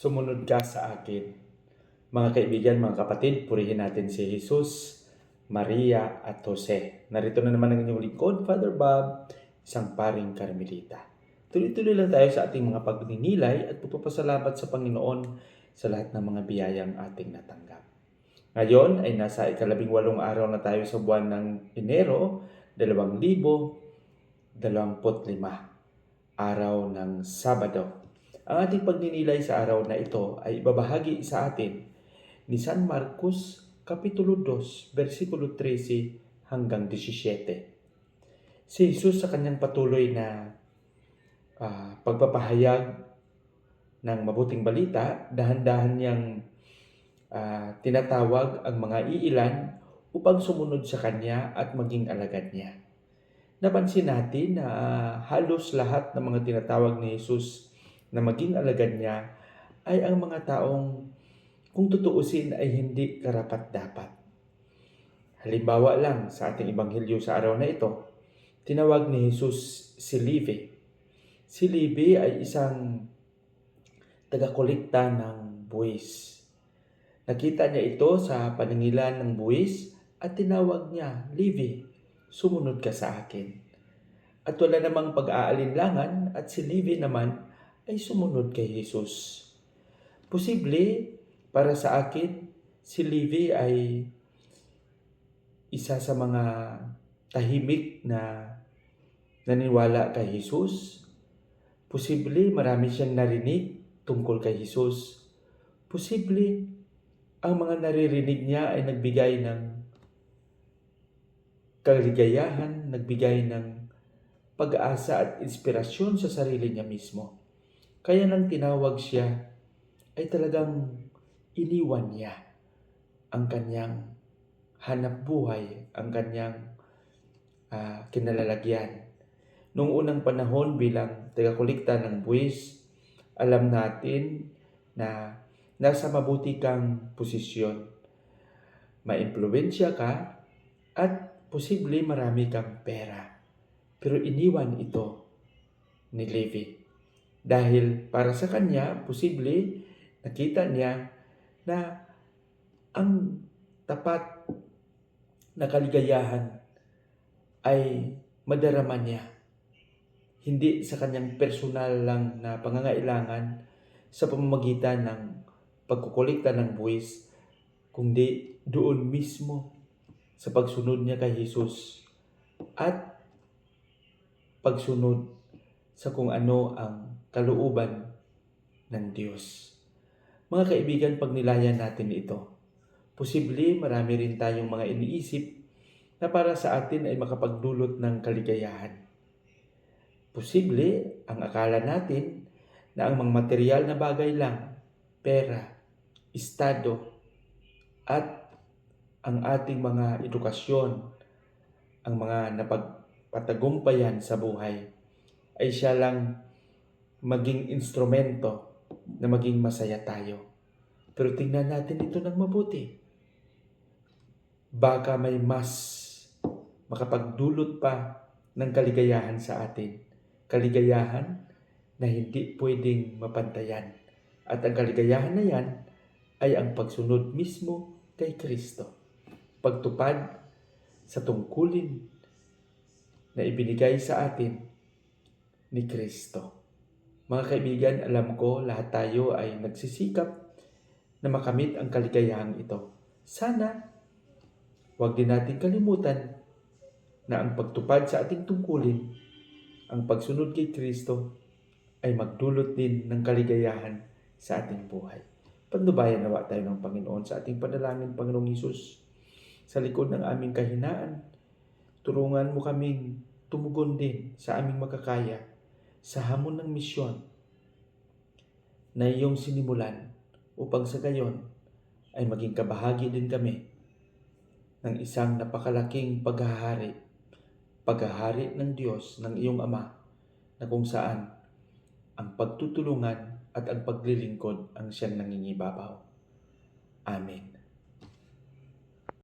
sumunod ka sa akin. Mga kaibigan, mga kapatid, purihin natin si Jesus, Maria at Jose. Narito na naman ang inyong lingkod, Father Bob, isang paring Karmelita. Tuloy-tuloy lang tayo sa ating mga pagninilay at pagpapasalamat sa Panginoon sa lahat ng mga biyayang ating natanggap. Ngayon ay nasa 18 araw na tayo sa buwan ng Enero, 2025, araw ng Sabado. Ang ating pagninilay sa araw na ito ay ibabahagi sa atin ni San Marcos, Kapitulo 2, versikulo 13 hanggang 17. Si Jesus sa kanyang patuloy na pagpapahayag ng mabuting balita, dahan-dahan niyang tinatawag ang mga iilan upang sumunod sa kanya at maging alagad niya. Napansin natin na halos lahat ng mga tinatawag ni Jesus na maging alagad niya ay ang mga taong kung tutuusin ay hindi karapat-dapat. Halimbawa lang sa ating ebanghelyo sa araw na ito, tinawag ni Jesus si Levi. Si Levi ay isang tagakolekta ng buwis. Nakita niya ito sa paningilan ng buwis at tinawag niya, Levi, sumunod ka sa akin. At wala namang pag-aalinlangan at si Levi naman ay sumunod kay Jesus. Posible, para sa akin, si Levi ay isa sa mga tahimik na naniwala kay Jesus. Posible, marami siyang narinig tungkol kay Jesus. Posible, ang mga naririnig niya ay nagbigay ng kaligayahan, nagbigay ng pag-asa at inspirasyon sa sarili niya mismo. Kaya nang tinawag siya, ay talagang iniwan niya ang kanyang hanap buhay, ang kanyang kinalalagyan. Noong unang panahon bilang tagakolekta ng buwis, alam natin na nasa mabuti kang posisyon. Maimpluwensya ka at posible marami kang pera. Pero iniwan ito ni Levi. Dahil para sa kanya, posible nakita niya na ang tapat na kaligayahan ay madarama niya. Hindi sa kanyang personal lang na pangangailangan sa pamamagitan ng pagkukolekta ng buwis, kundi doon mismo sa pagsunod niya kay Jesus at pagsunod sa kung ano ang kalooban ng Diyos. Mga kaibigan, pagnilayan natin ito. Posible marami rin tayong mga iniisip na para sa atin ay makapagdulot ng kaligayahan. Posible ang akala natin na ang mga material na bagay lang, pera, estado, at ang ating mga edukasyon, ang mga napagpatagumpayan sa buhay, ay siya lang maging instrumento na maging masaya tayo. Pero tingnan natin ito ng mabuti. Baka may mas makapagdulot pa ng kaligayahan sa atin. Kaligayahan na hindi pwedeng mapantayan. At ang kaligayahan na yan ay ang pagsunod mismo kay Kristo. Pagtupad sa tungkulin na ibinigay sa atin ni Kristo. Mga kaibigan, alam ko lahat tayo ay nagsisikap na makamit ang kaligayahang ito. Sana, huwag din natin kalimutan na ang pagtupad sa ating tungkulin, ang pagsunod kay Kristo, ay magdulot din ng kaligayahan sa ating buhay. Patnubayan nawa tayo ng Panginoon sa ating panalangin, Panginoong Hesus. Sa likod ng aming kahinaan, tulungan mo kaming tumugon din sa aming makakaya sa hamon ng misyon na iyong sinimulan upang sa gayon ay maging kabahagi din kami ng isang napakalaking paghahari ng Diyos, ng iyong Ama, na kung saan ang pagtutulungan at ang paglilingkod ang siyang nangingibabaw. Amen.